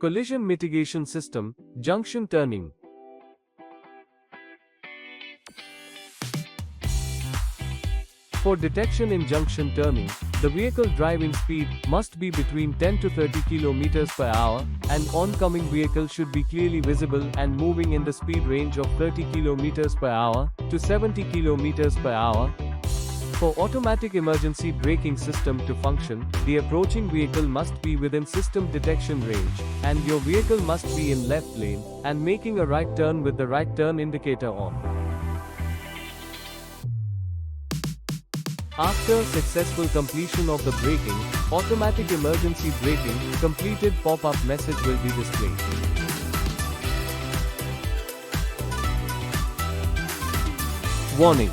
Collision mitigation system, junction turning. For detection in junction turning, the vehicle driving speed must be between 10 to 30 km per hour, and oncoming vehicle should be clearly visible and moving in the speed range of 30 km per hour to 70 km per hour. For automatic emergency braking system to function, the approaching vehicle must be within system detection range, and your vehicle must be in left lane and making a right turn with the right turn indicator on. After successful completion of the braking, automatic emergency braking completed pop-up message will be displayed. Warning.